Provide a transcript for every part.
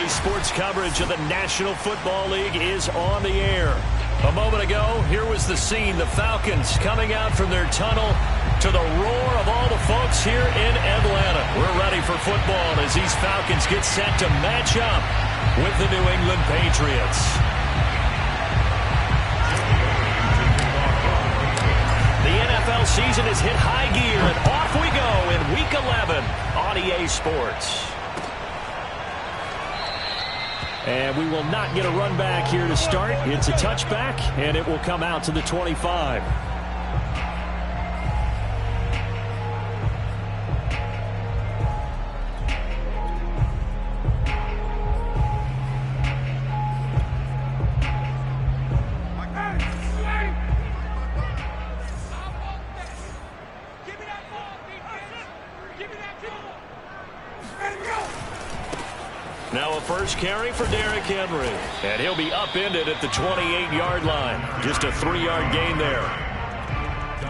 Today's sports coverage of the National Football League is on the air. A moment ago, here was the scene. The Falcons coming out from their tunnel to the roar of all the folks here in Atlanta. We're ready for football as these Falcons get set to match up with the New England Patriots. The NFL season has hit high gear, and off we go in Week 11 on EA Sports. And we will not get a run back here to start. It's a touchback, and it will come out to the 25. Now a first carry for Derrick Henry. And he'll be upended at the 28-yard line. Just a 3-yard gain there.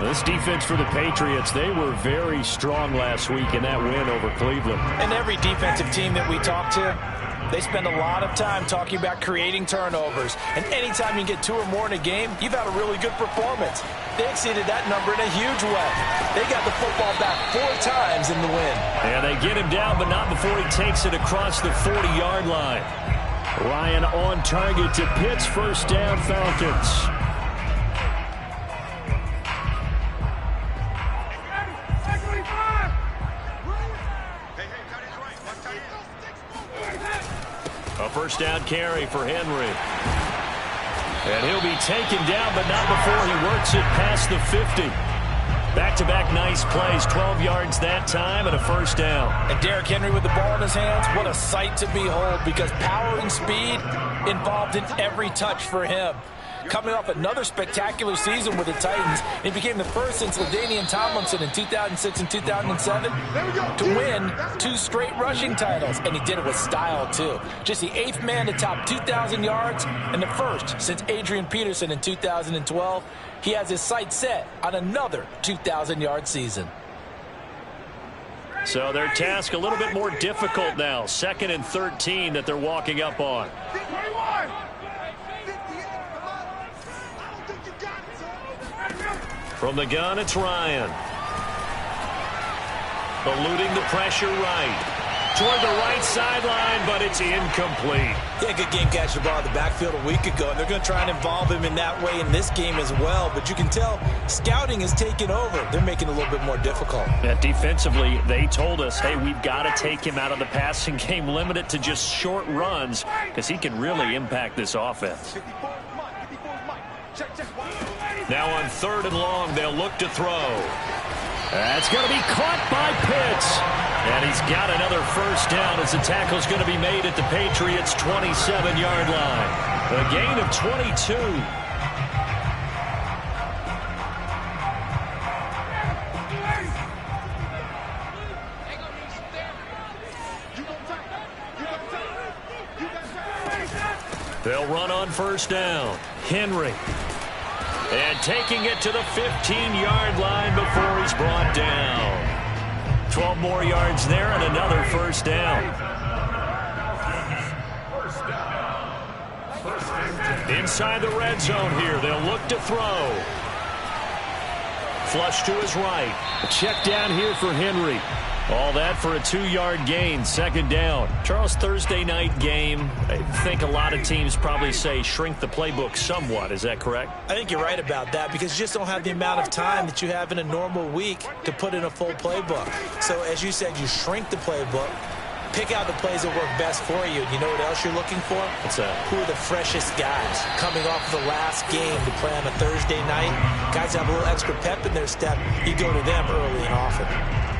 This defense for the Patriots, they were very strong last week in that win over Cleveland. And every defensive team that we talk to, they spend a lot of time talking about creating turnovers. And anytime you get 2 or more in a game, you've had a really good performance. They exceeded that number in a huge way. They got the football back 4 times in the win. And they get him down, but not before he takes it across the 40-yard line. Ryan on target to Pitts. First down, Falcons. A first down carry for Henry. And he'll be taken down, but not before he works it past the 50. Back-to-back nice plays, 12 yards that time, and a first down. And Derrick Henry with the ball in his hands, what a sight to behold, because power and speed involved in every touch for him. Coming off another spectacular season with the Titans, he became the first since LaDainian Tomlinson in 2006 and 2007 to win 2 straight rushing titles, and he did it with style too. Just the 8th man to top 2,000 yards and the first since Adrian Peterson in 2012. He has his sights set on another 2,000-yard season. So their task a little bit more difficult now. 2nd and 13 that they're walking up on. From the gun, it's Ryan. Eluding the pressure right. Toward the right sideline, but it's incomplete. Yeah, good game catching the ball in the backfield a week ago, and they're going to try and involve him in that way in this game as well. But you can tell scouting is taking over. They're making it a little bit more difficult. Yeah, defensively, they told us, hey, we've got to take him out of the passing game, limit it to just short runs, because he can really impact this offense. Now on 3rd and long, they'll look to throw. That's going to be caught by Pitts. And he's got another first down as the tackle's going to be made at the Patriots' 27-yard line. A gain of 22. They'll run on first down. Henry. And taking it to the 15-yard line before he's brought down. 12 more yards there and another first down. Inside the red zone here, they'll look to throw. Flush to his right. A check down here for Henry. All that for a 2-yard gain, 2nd down. Charles, Thursday night game, I think a lot of teams probably say shrink the playbook somewhat. Is that correct? I think you're right about that, because you just don't have the amount of time that you have in a normal week to put in a full playbook. So as you said, you shrink the playbook, pick out the plays that work best for you. You know what else you're looking for? What's that? Who are the freshest guys coming off of the last game to play on a Thursday night? Guys have a little extra pep in their step. You go to them early and often.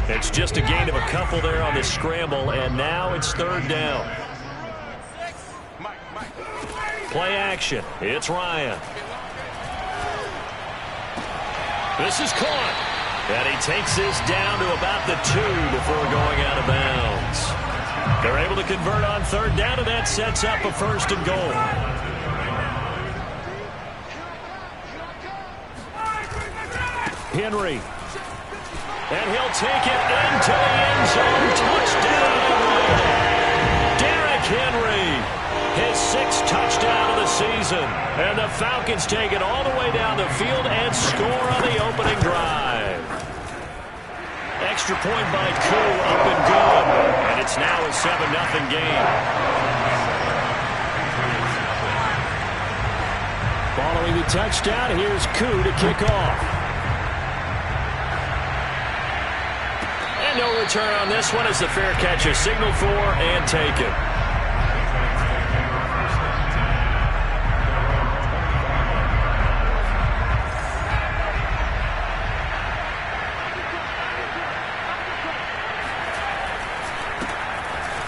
It's just a gain of a couple there on the scramble, and now it's 3rd down. Play action. It's Ryan. This is caught. And he takes this down to about the 2 before going out of bounds. They're able to convert on 3rd down, and that sets up a 1st and goal. Henry. And he'll take it into the end zone. Touchdown. Derrick Derrick Henry, his 6th touchdown of the season. And the Falcons take it all the way down the field and score on the opening drive. Extra point by Koo, up and good. And it's now a 7-0 game. Following the touchdown, here's Koo to kick off. And no return on this one as the fair catch is signaled for and taken.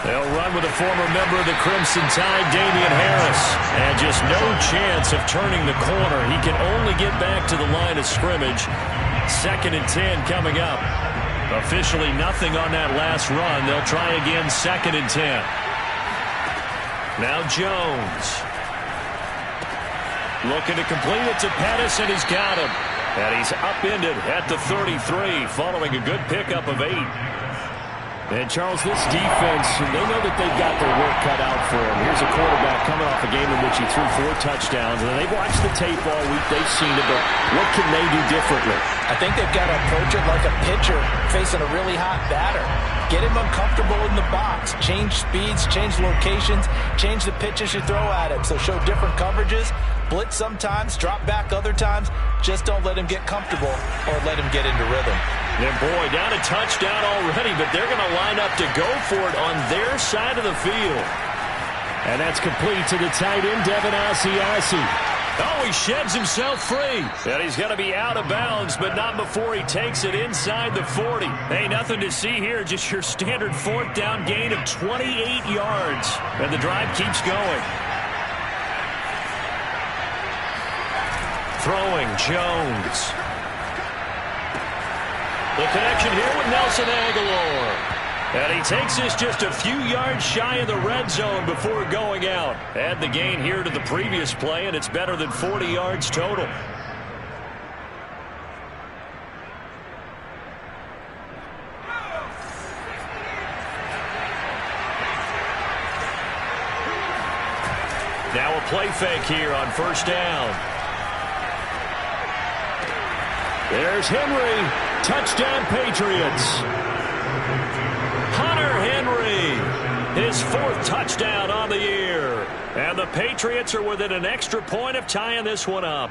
They'll run with a former member of the Crimson Tide, Damian Harris. And just no chance of turning the corner. He can only get back to the line of scrimmage. 2nd and 10 coming up. Officially nothing on that last run. They'll try again, 2nd and 10. Now Jones. Looking to complete it to Pettis, and he's got him. And he's upended at the 33, following a good pickup of 8. And, Charles, this defense, they know that they've got their work cut out for them. Here's a quarterback coming off a game in which he threw 4 touchdowns. And they've watched the tape all week. They've seen it, but what can they do differently? I think they've got to approach it like a pitcher facing a really hot batter. Get him uncomfortable in the box. Change speeds, change locations, change the pitches you throw at him. So show different coverages. Blitz sometimes, drop back other times. Just don't let him get comfortable or let him get into rhythm. And boy, down a touchdown already, but they're going to line up to go for it on their side of the field. And that's complete to the tight end, Devin Asiasi. Oh, he sheds himself free. And he's going to be out of bounds, but not before he takes it inside the 40. Hey, nothing to see here, just your standard 4th down gain of 28 yards. And the drive keeps going. Throwing, Jones. The connection here with Nelson Aguilar. And he takes this just a few yards shy of the red zone before going out. Add the gain here to the previous play, and it's better than 40 yards total. Now a play fake here on 1st down. There's Henry. Touchdown, Patriots. Hunter Henry, his 4th touchdown on the year. And the Patriots are within an extra point of tying this one up.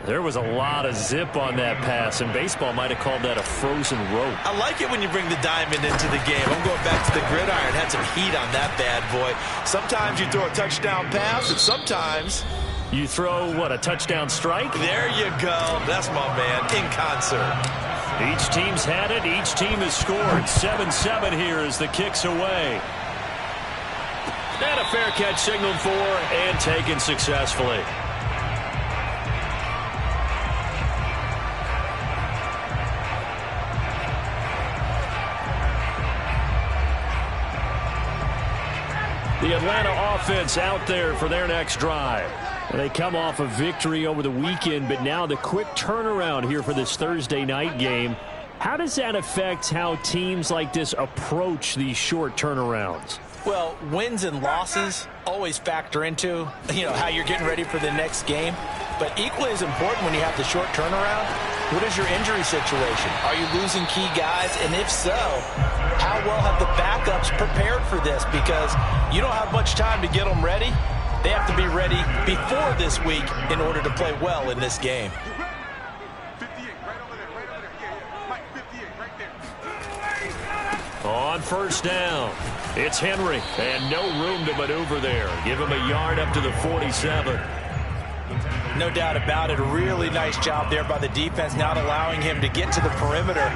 There was a lot of zip on that pass, and baseball might have called that a frozen rope. I like it when you bring the diamond into the game. I'm going back to the gridiron. Had some heat on that bad boy. Sometimes you throw a touchdown pass, and sometimes you throw, what, a touchdown strike? There you go. That's my man, in concert. Each team's had it. Each team has scored. 7-7 here as the kick's away. And a fair catch signaled for and taken successfully. The Atlanta offense out there for their next drive. They come off a victory over the weekend, but now the quick turnaround here for this Thursday night game. How does that affect how teams like this approach these short turnarounds? Well, wins and losses always factor into, how you're getting ready for the next game. But equally as important when you have the short turnaround, what is your injury situation? Are you losing key guys? And if so, how well have the backups prepared for this? Because you don't have much time to get them ready. They have to be ready before this week in order to play well in this game. On 1st down, it's Henry, and no room to maneuver there. Give him a yard up to the 47. No doubt about it. A really nice job there by the defense, not allowing him to get to the perimeter.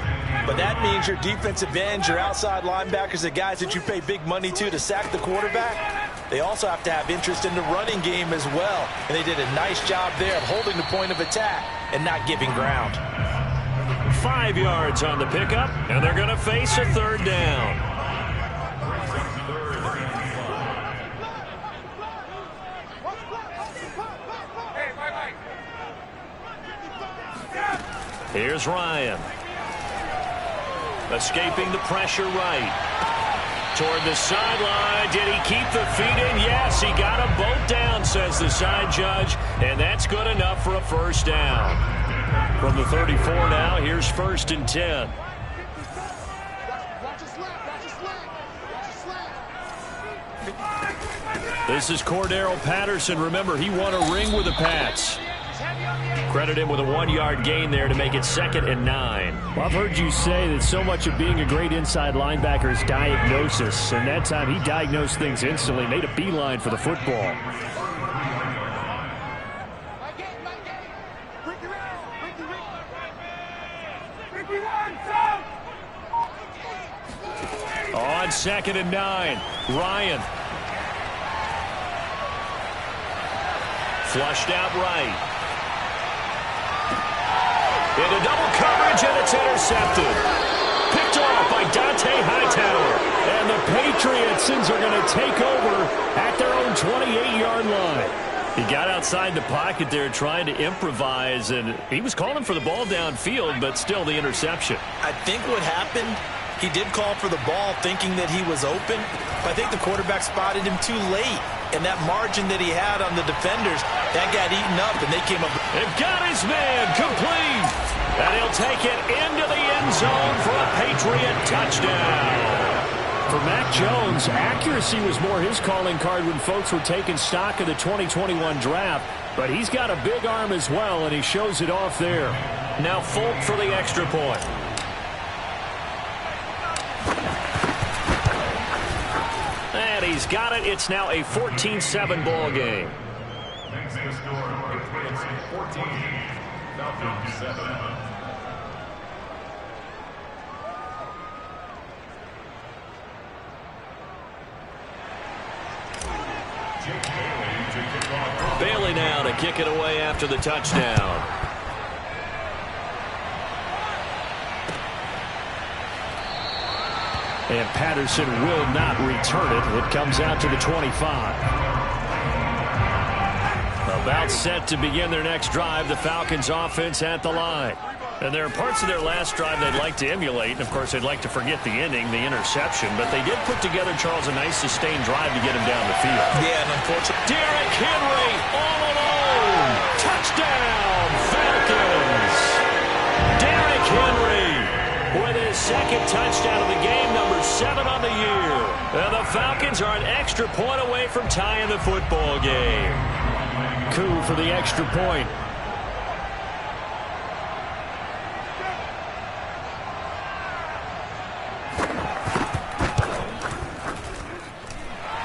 But that means your defensive ends, your outside linebackers, the guys that you pay big money to sack the quarterback, they also have to have interest in the running game as well. And they did a nice job there of holding the point of attack and not giving ground. 5 yards on the pickup, and they're going to face a 3rd down. Here's Ryan. Escaping the pressure right. toward the sideline. Did he keep the feet in? Yes, he got them both down, says the side judge. And that's good enough for a first down. From the 34 now, here's 1st and 10. This is Cordero Patterson. Remember, he won a ring with the Pats. Credit him with a 1-yard gain there to make it 2nd and 9. Well, I've heard you say that so much of being a great inside linebacker is diagnosis. And that time he diagnosed things instantly, made a beeline for the football. On 2nd and 9, Ryan. Flushed out right. Into double coverage, and it's intercepted. Picked off by Dante Hightower. And the Patriots are going to take over at their own 28-yard line. He got outside the pocket there trying to improvise, and he was calling for the ball downfield, but still the interception. I think what happened, he did call for the ball thinking that he was open, but I think the quarterback spotted him too late. And that margin that he had on the defenders, that got eaten up, and they came up. They've got his man complete. And he'll take it into the end zone for a Patriot touchdown. For Mac Jones, accuracy was more his calling card when folks were taking stock of the 2021 draft. But he's got a big arm as well, and he shows it off there. Now Folk for the extra point. And he's got it. It's now a 14-7 ball game. Next to score, Patriots 14, Falcons 7. Bailey now to kick it away after the touchdown. And Patterson will not return it. It comes out to the 25. About set to begin their next drive, the Falcons offense at the line. And there are parts of their last drive they'd like to emulate. And, of course, they'd like to forget the ending, the interception. But they did put together, Charles, a nice sustained drive to get him down the field. Yeah, and unfortunately, Derrick Henry all alone. Touchdown, Falcons. Derrick Henry with his 2nd touchdown of the game, number 7 on the year. And the Falcons are an extra point away from tying the football game. Coup for the extra point.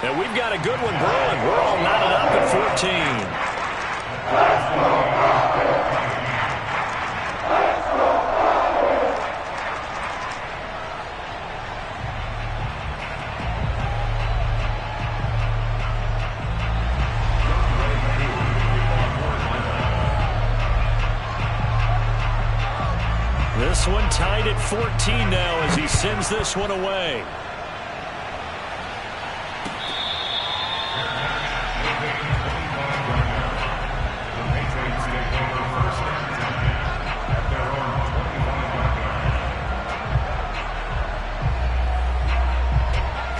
And we've got a good one brewing. We're all knotted up at 14. This one tied at 14 now as he sends this one away.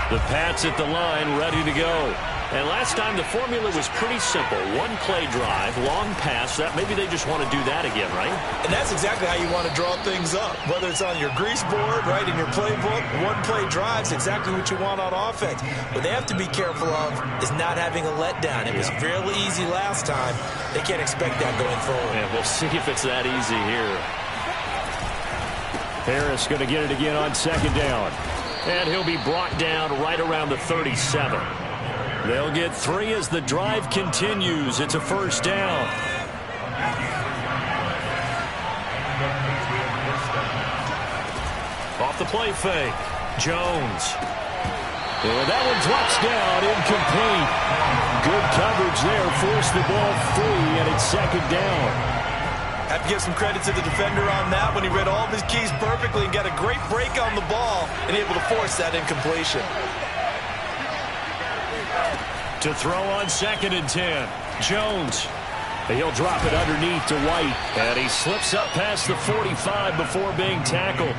The Pats at the line, ready to go. And last time the formula was pretty simple. One play drive, long pass. That maybe they just want to do that again, right? and that's exactly how you want to draw things up. Whether it's on your grease board, right, in your playbook, one play drive's exactly what you want on offense. What they have to be careful of is not having a letdown. It was fairly easy last time. They can't expect that going forward. Yeah, we'll see if it's that easy here. Harris going to get it again on 2nd down. And he'll be brought down right around the 37. They'll get 3 as the drive continues. It's a first down. Off the play fake. Jones. And that one drops down, incomplete. Good coverage there. Forced the ball free, and it's 2nd down. Have to give some credit to the defender on that when he read all of his keys perfectly and got a great break on the ball and able to force that incompletion. To throw on 2nd and 10. Jones. He'll drop it underneath to White. And he slips up past the 45 before being tackled.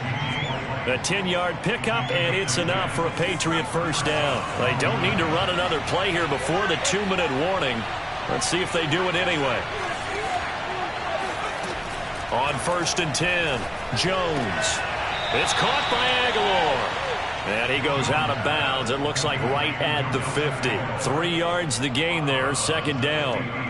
A 10-yard pickup, and it's enough for a Patriot first down. They don't need to run another play here before the 2-minute warning. Let's see if they do it anyway. On 1st and 10, Jones. It's caught by Aguilar. And he goes out of bounds. It looks like right at the 50. 3 yards the gain there, 2nd down.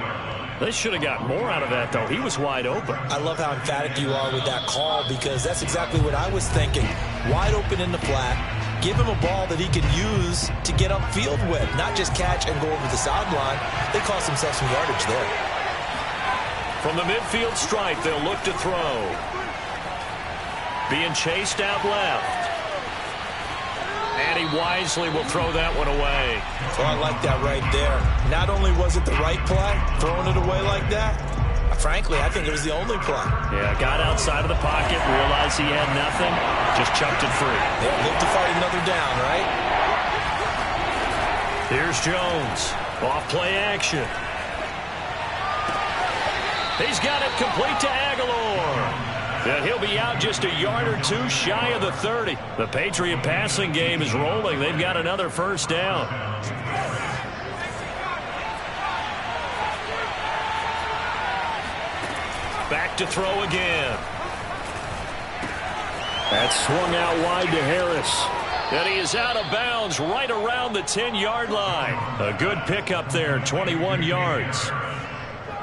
They should have got more out of that, though. He was wide open. I love how emphatic you are with that call, because that's exactly what I was thinking. Wide open in the flat. Give him a ball that he can use to get upfield with, not just catch and go over the sideline. They cost themselves some yardage there. From the midfield stripe, they'll look to throw. Being chased out left. And he wisely will throw that one away. Oh, I like that right there. Not only was it the right play, throwing it away like that, frankly, I think it was the only play. Yeah, got outside of the pocket, realized he had nothing, just chucked it free. They live to fight another down, right? Here's Jones. Off play action. He's got it complete to Aguilar. And he'll be out just a yard or two shy of the 30. The Patriot passing game is rolling. They've got another first down. Back to throw again. That swung out wide to Harris. And he is out of bounds right around the 10-yard line. A good pickup there, 21 yards.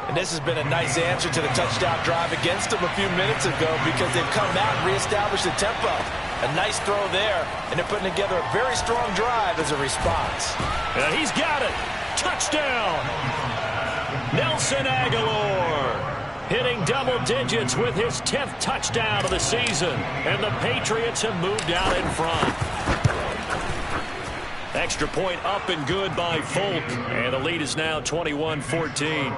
And this has been a nice answer to the touchdown drive against them a few minutes ago, because they've come out and reestablished the tempo. A nice throw there, and they're putting together a very strong drive as a response. And he's got it. Touchdown. Nelson Aguilar hitting double digits with his 10th touchdown of the season. And the Patriots have moved out in front. Extra point up and good by Folk. And the lead is now 21-14.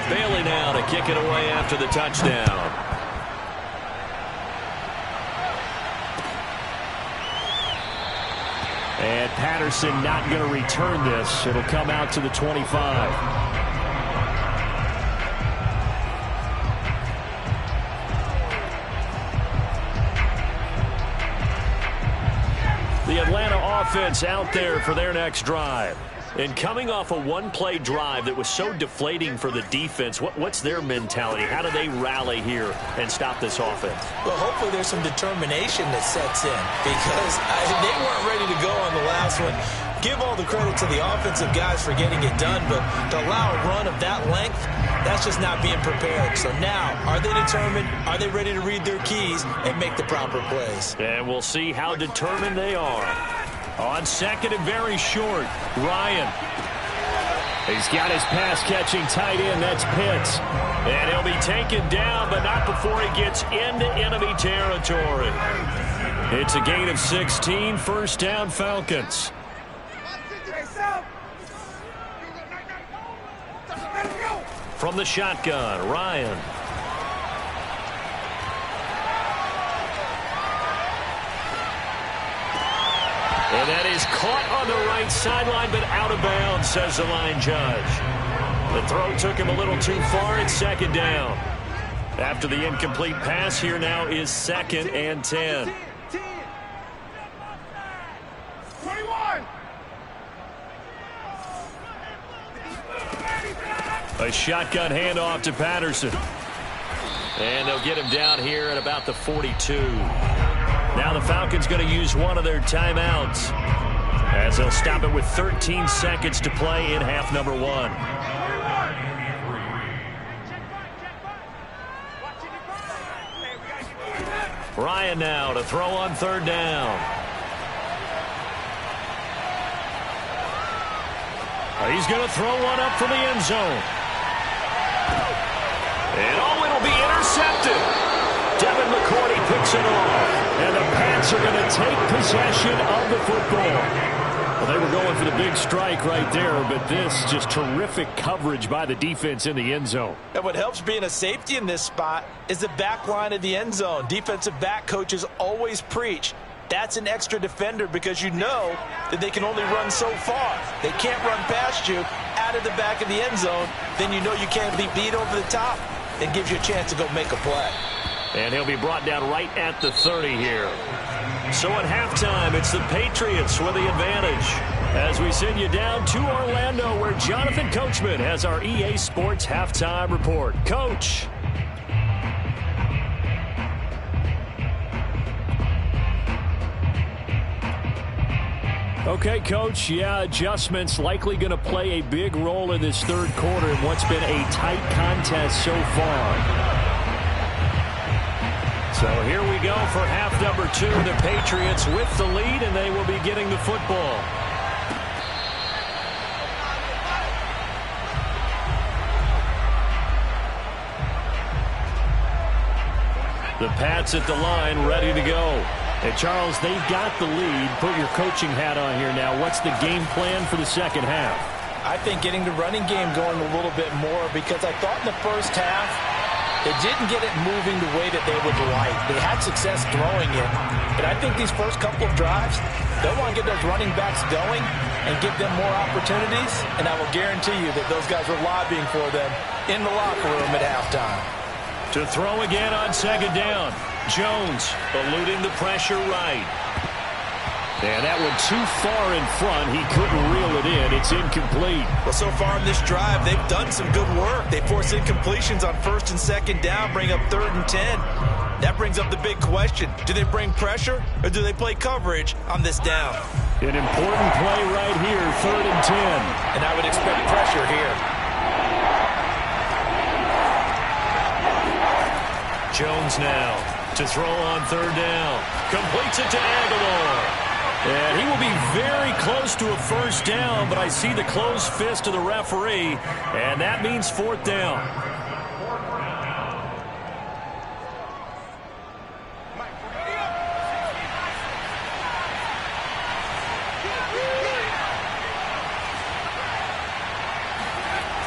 Bailey now to kick it away after the touchdown. And Patterson not going to return this. It'll come out to the 25. The Atlanta offense out there for their next drive. And coming off a one-play drive that was so deflating for the defense, what's their mentality? How do they rally here and stop this offense? Well, hopefully there's some determination that sets in, because they weren't ready to go on the last one. Give all the credit to the offensive guys for getting it done, but to allow a run of that length, that's just not being prepared. So now, are they determined? Are they ready to read their keys and make the proper plays? And we'll see how determined they are. On 2nd and very short, Ryan. He's got his pass-catching tight end. That's Pitts. And he'll be taken down, but not before he gets into enemy territory. It's a gain of 16, first down Falcons. From the shotgun, Ryan. And that is caught on the right sideline, but out of bounds, says the line judge. The throw took him a little too far. It's 2nd down. After the incomplete pass, here now is 2nd and 10. 21. A shotgun handoff to Patterson. And they'll get him down here at about the 42. Now the Falcons going to use one of their timeouts, as they'll stop it with 13 seconds to play in half number 1. Ryan now to throw on 3rd down. He's going to throw one up from the end zone. And it'll be intercepted. Devin McCourty picks it off. And the Pats are going to take possession of the football. Well, they were going for the big strike right there, but this just terrific coverage by the defense in the end zone. And what helps being a safety in this spot is the back line of the end zone. Defensive back coaches always preach. That's an extra defender, because you know that they can only run so far. They can't run past you. Add inside of the back of the end zone, then you know you can't be beat over the top. It gives you a chance to go make a play. And he'll be brought down right at the 30 here. So at halftime, it's the Patriots with the advantage. As we send you down to Orlando, where Jonathan Coachman has our EA Sports halftime report. Coach. Okay, Coach, adjustments likely going to play a big role in this third quarter in what's been a tight contest so far. So here we go for half number 2. The Patriots with the lead, and they will be getting the football. The Pats at the line, ready to go. Hey, Charles, they've got the lead. Put your coaching hat on here now. What's the game plan for the second half? I think getting the running game going a little bit more, because I thought in the first half they didn't get it moving the way that they would like. They had success throwing it, but I think these first couple of drives, they'll want to get those running backs going and give them more opportunities, and I will guarantee you that those guys were lobbying for them in the locker room at halftime. To throw again on second down. Jones eluding the pressure right. And that one too far in front. He couldn't reel it in. It's incomplete. Well, so far in this drive, they've done some good work. They force incompletions on first and second down, bring up 3rd and 10. That brings up the big question. Do they bring pressure or do they play coverage on this down? An important play right here, 3rd and 10. And I would expect pressure here. Jones now to throw on 3rd down. Completes it to Aguilar. And he will be very close to a first down, but I see the closed fist of the referee, and that means 4th down.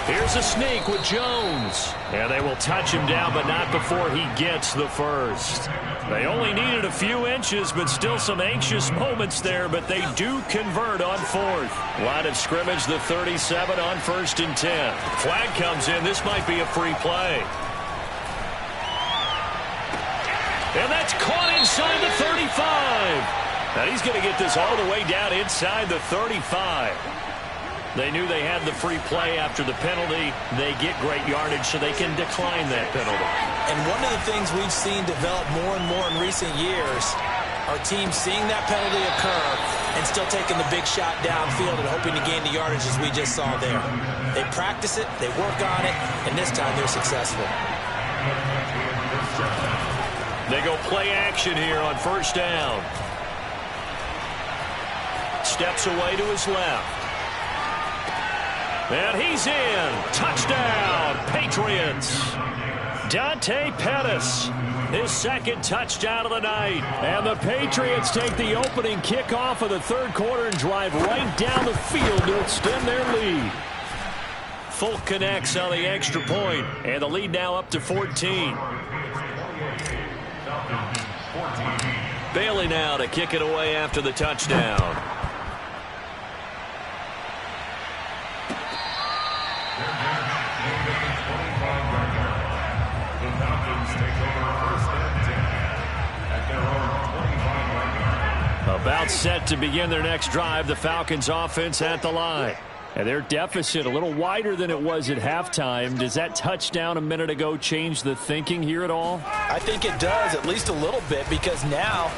Here's a sneak with Jones. And they will touch him down, but not before he gets the first. They only needed a few inches, but still some anxious moments there, but they do convert on 4th. Line of scrimmage, the 37 on 1st and 10. Flag comes in. This might be a free play. And that's caught inside the 35. Now he's going to get this all the way down inside the 35. They knew they had the free play after the penalty. They get great yardage, so they can decline that penalty. And one of the things we've seen develop more and more in recent years are teams seeing that penalty occur and still taking the big shot downfield and hoping to gain the yardage as we just saw there. They practice it, they work on it, and this time they're successful. They go play action here on 1st down. Steps away to his left. And he's in. Touchdown, Patriots. Dante Pettis, his 2nd touchdown of the night. And the Patriots take the opening kickoff of the 3rd quarter and drive right down the field to extend their lead. Folk connects on the extra point, and the lead now up to 14. Bailey now to kick it away after the touchdown. About set to begin their next drive, the Falcons offense at the line. And their deficit a little wider than it was at halftime. Does that touchdown a minute ago change the thinking here at all? I think it does, at least a little bit, because now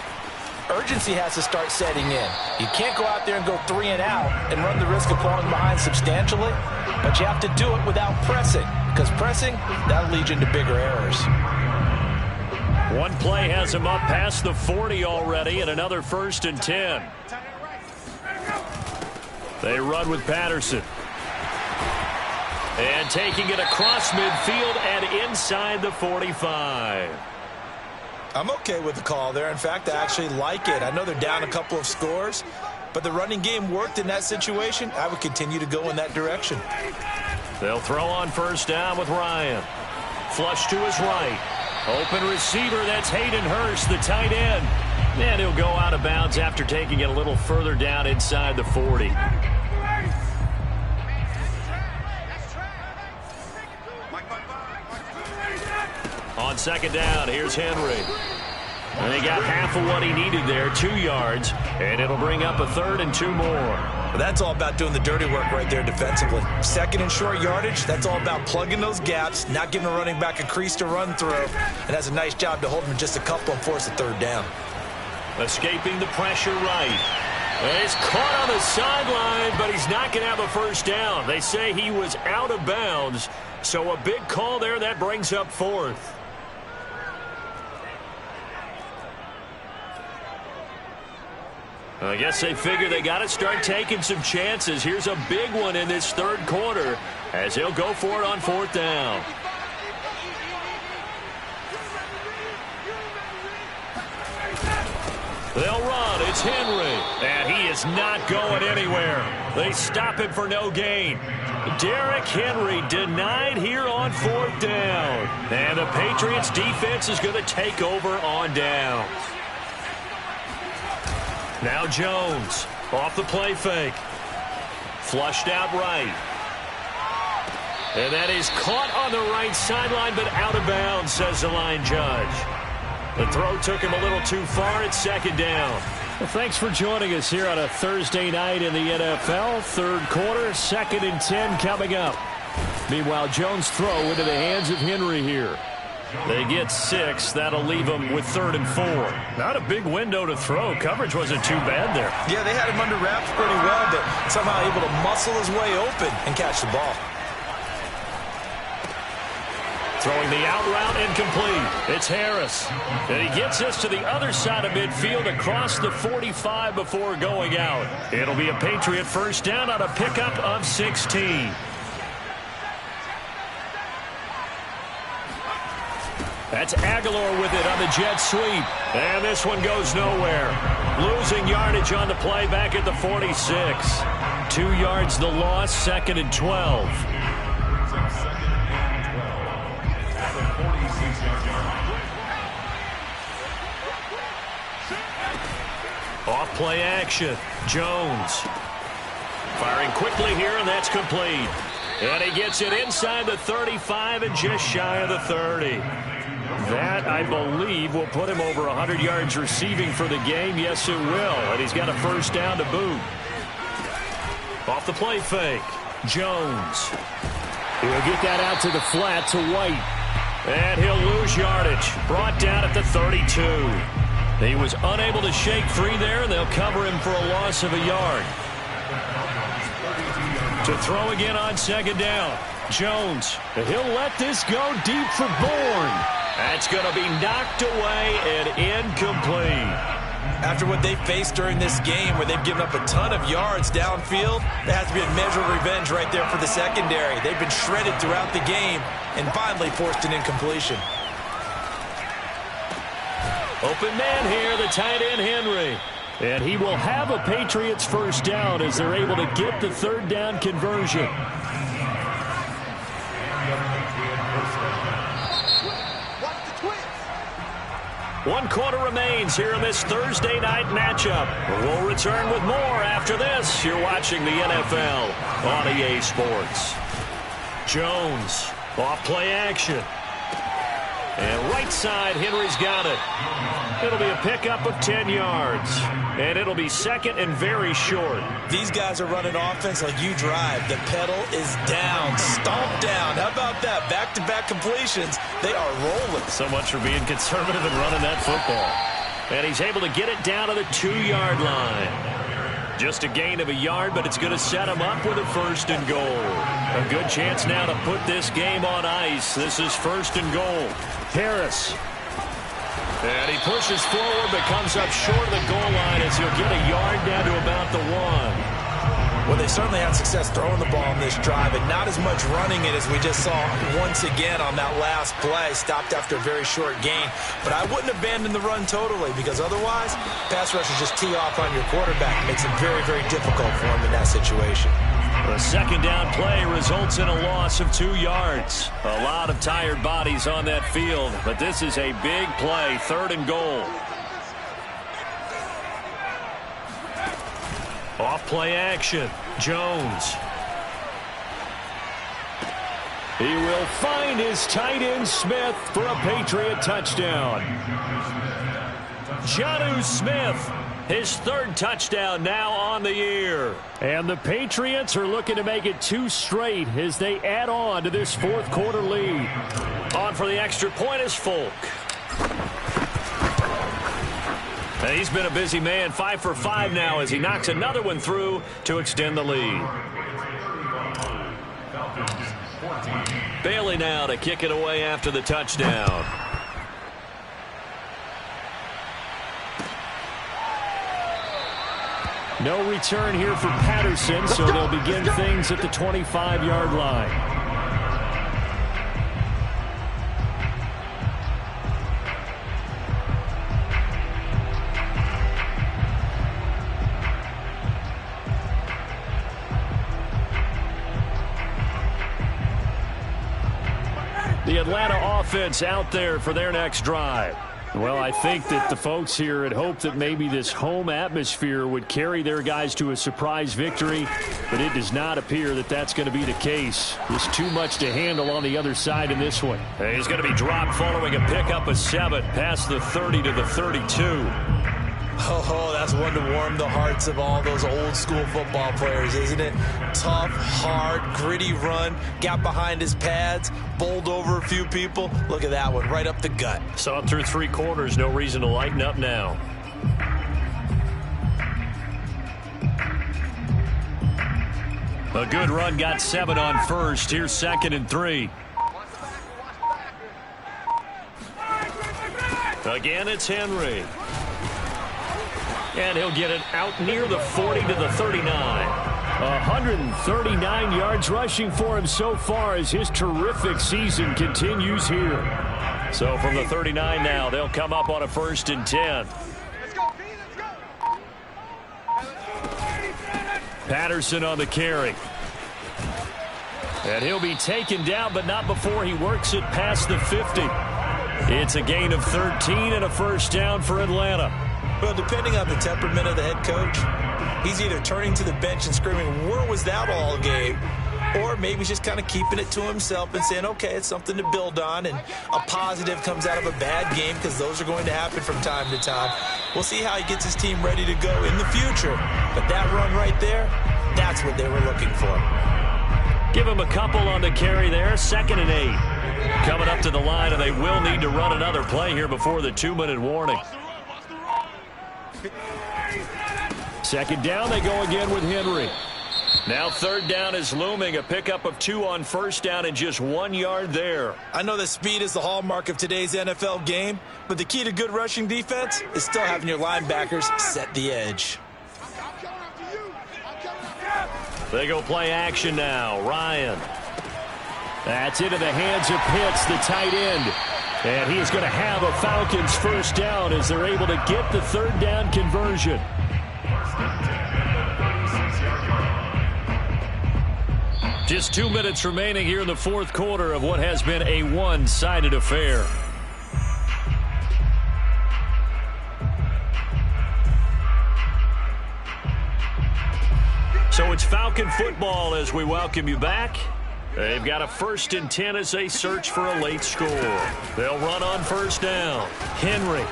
urgency has to start setting in. You can't go out there and go 3 and out and run the risk of falling behind substantially, but you have to do it without pressing, because pressing, that'll lead you into bigger errors. One play has him up past the 40 already, and another 1st and 10. They run with Patterson. And taking it across midfield and inside the 45. I'm okay with the call there. In fact, I actually like it. I know they're down a couple of scores, but the running game worked in that situation. I would continue to go in that direction. They'll throw on 1st down with Ryan. Flush to his right. Open receiver, that's Hayden Hurst, the tight end. And he'll go out of bounds after taking it a little further down inside the 40. On second down, here's Henry. And he got half of what he needed there, 2 yards, and it'll bring up a 3rd and 2 more. Well, that's all about doing the dirty work right there defensively. 2nd and short yardage, that's all about plugging those gaps, not giving a running back a crease to run through, and that's a nice job to hold him just a couple and force a 3rd down. Escaping the pressure right. And he's caught on the sideline, but he's not going to have a first down. They say he was out of bounds, so a big call there that brings up 4th. I guess they figure they got to start taking some chances. Here's a big one in this 3rd quarter as he'll go for it on 4th down. They'll run. It's Henry. And he is not going anywhere. They stop him for no gain. Derrick Henry denied here on 4th down. And the Patriots defense is going to take over on downs. Now Jones off the play fake. Flushed out right. And that is caught on the right sideline, but out of bounds, says the line judge. The throw took him a little too far at 2nd down. Well, thanks for joining us here on a Thursday night in the NFL. 3rd quarter, 2nd and 10 coming up. Meanwhile, Jones' throw into the hands of Henry here. They get 6. That'll leave them with 3rd and 4. Not a big window to throw. Coverage wasn't too bad there. Yeah, they had him under wraps pretty well, but somehow able to muscle his way open and catch the ball. Throwing the out route incomplete. It's Harris. And he gets this to the other side of midfield across the 45 before going out. It'll be a Patriot first down on a pickup of 16. That's Aguilar with it on the jet sweep. And this one goes nowhere. Losing yardage on the play back at the 46. 2 yards the loss, 2nd and 12. Off play action. Jones. Firing quickly here, and that's complete. And he gets it inside the 35 and just shy of the 30. That, I believe, will put him over 100 yards receiving for the game. Yes, it will. And he's got a first down to boot. Off the play fake. Jones. He'll get that out to the flat to White. And he'll lose yardage. Brought down at the 32. He was unable to shake free there, and they'll cover him for a loss of a yard. To throw again on 2nd down. Jones. He'll let this go deep for Bourne. That's going to be knocked away and incomplete. After what they faced during this game where they've given up a ton of yards downfield, there has to be a measure of revenge right there for the secondary. They've been shredded throughout the game and finally forced an incompletion. Open man here, the tight end Henry. And he will have a Patriots first down as they're able to get the 3rd down conversion. One quarter remains here in this Thursday night matchup. We'll return with more after this. You're watching the NFL on EA Sports. Jones, off play action. And right side, Henry's got it. It'll be a pickup of 10 yards. And it'll be 2nd and very short. These guys are running offense like you drive. The pedal is down, stomped down. How about that? Back-to-back completions. They are rolling. So much for being conservative and running that football. And he's able to get it down to the 2-yard line. Just a gain of a yard, but it's going to set him up with a 1st and goal. A good chance now to put this game on ice. This is 1st and goal. Harris. And he pushes forward, but comes up short of the goal line as he'll get a yard down to about the 1. Well, they certainly had success throwing the ball in this drive, and not as much running it as we just saw once again on that last play. Stopped after a very short gain. But I wouldn't abandon the run totally, because otherwise, pass rushers just tee off on your quarterback. Makes it very, very difficult for him in that situation. The 2nd down play results in a loss of 2 yards. A lot of tired bodies on that field, but this is a big play, 3rd and goal. Off play action. Jones. He will find his tight end Smith for a Patriot touchdown. Jonnu Smith, his third touchdown now on the year. And the Patriots are looking to make it 2 straight as they add on to this fourth quarter lead. On for the extra point is Folk. And he's been a busy man, 5 for 5 now as he knocks another one through to extend the lead. Bailey now to kick it away after the touchdown. No return here for Patterson, so they'll begin things at the 25-yard line. The Atlanta offense out there for their next drive. Well, I think that the folks here had hoped that maybe this home atmosphere would carry their guys to a surprise victory, but it does not appear that that's going to be the case. There's too much to handle on the other side in this one. He's going to be dropped following a pickup of 7 past the 30 to the 32. Oh, that's one to warm the hearts of all those old school football players, isn't it? Tough, hard, gritty run, got behind his pads, bowled over a few people. Look at that one, right up the gut. Saw it through 3 quarters, no reason to lighten up now. A good run, got 7 on first. Here's 2nd and 3. Again, it's Henry. And he'll get it out near the 40 to the 39. 139 yards rushing for him so far as his terrific season continues here. So from the 39 now, they'll come up on a 1st and 10. Patterson on the carry. And he'll be taken down, but not before he works it past the 50. It's a gain of 13 and a 1st down for Atlanta. Well, depending on the temperament of the head coach, he's either turning to the bench and screaming, where was that all game? Or maybe he's just kind of keeping it to himself and saying, okay, it's something to build on, and a positive comes out of a bad game because those are going to happen from time to time. We'll see how he gets his team ready to go in the future. But that run right there, that's what they were looking for. Give him a couple on the carry there, 2nd and 8. Coming up to the line, and they will need to run another play here before the 2-minute warning. 2nd down, they go again with Henry. Now 3rd down is looming. A pickup of 2 on 1st down and just 1 yard there. I know that speed is the hallmark of today's NFL game, but the key to good rushing defense is still having your linebackers set the edge. They go play action now. Ryan. That's into the hands of Pitts, the tight end. And he's going to have a Falcons 1st down as they're able to get the 3rd down conversion. Just 2 minutes remaining here in the 4th quarter of what has been a one-sided affair. So it's Falcon football as we welcome you back. They've got a 1st and 10 as they search for a late score. They'll run on 1st down. Henry.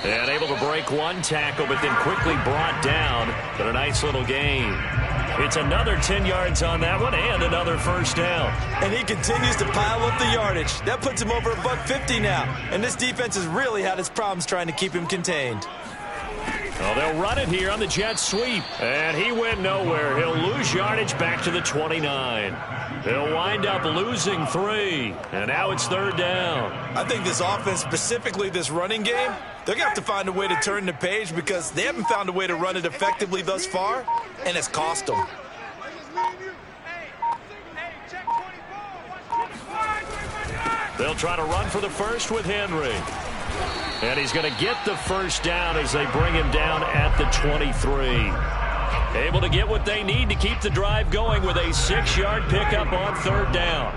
And able to break 1 tackle, but then quickly brought down. But a nice little gain. It's another 10 yards on that one and another 1st down. And he continues to pile up the yardage. That puts him over $150 now. And this defense has really had its problems trying to keep him contained. Well, they'll run it here on the jet sweep. And he went nowhere. He'll lose yardage back to the 29. They'll wind up losing 3. And now it's 3rd down. I think this offense, specifically this running game, they're going to have to find a way to turn the page because they haven't found a way to run it effectively thus far, and it's cost them. They'll try to run for the 1st with Henry. And he's going to get the 1st down as they bring him down at the 23. Able to get what they need to keep the drive going with a 6-yard pickup on 3rd down.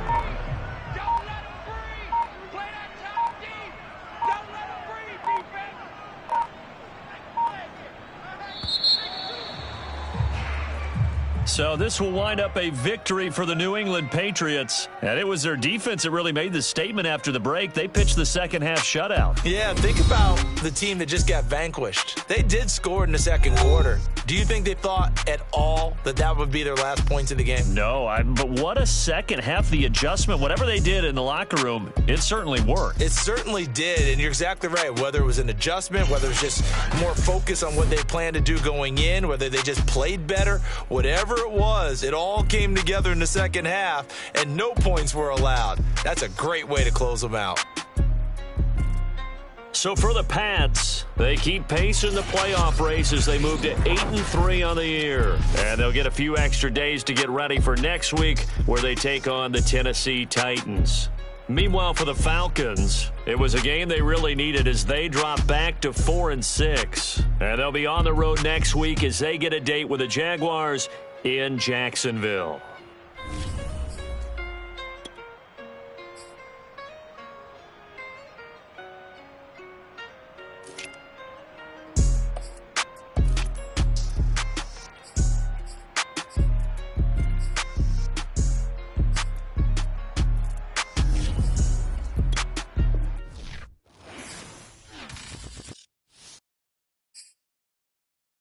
So this will wind up a victory for the New England Patriots. And it was their defense that really made the statement after the break. They pitched the second half shutout. Yeah, think about the team that just got vanquished. They did score in the second quarter. Do you think they thought at all that that would be their last points of the game? No, but what a second half. The adjustment, whatever they did in the locker room, it certainly worked. It certainly did, and you're exactly right. Whether it was an adjustment, whether it was just more focus on what they planned to do going in, whether they just played better, whatever it was, it all came together in the second half, and no points were allowed. That's a great way to close them out. So for the Pats, they keep pace in the playoff race as they move to 8-3 on the year. And they'll get a few extra days to get ready for next week where they take on the Tennessee Titans. Meanwhile, for the Falcons, it was a game they really needed as they drop back to 4-6. And they'll be on the road next week as they get a date with the Jaguars in Jacksonville.